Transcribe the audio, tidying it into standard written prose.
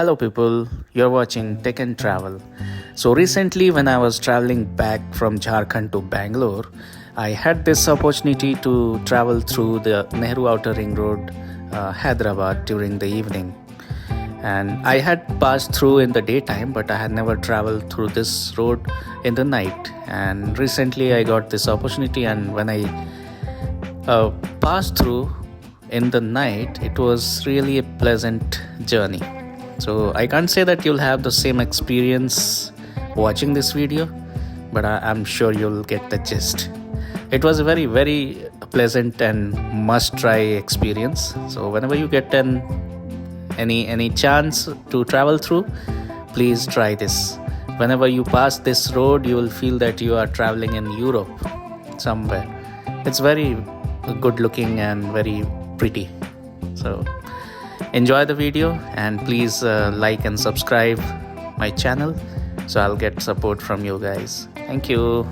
Hello, people. You're watching Tech and Travel. So, recently, when I was traveling back from Jharkhand to Bangalore, I had this opportunity to travel through the Nehru Outer Ring Road, Hyderabad during the evening. And I had passed through in the daytime, but I had never traveled through this road in the night. And recently, I got this opportunity, and when I passed through in the night, it was really a pleasant journey. So I can't say that you'll have the same experience watching this video, but I'm sure you'll get the gist. It was a very pleasant and must-try experience. So whenever you get any chance to travel through, please try this. Whenever you pass this road, you will feel that you are traveling in Europe somewhere. It's very good looking and very pretty. So enjoy the video and please like and subscribe my channel so I'll get support from you guys. Thank you.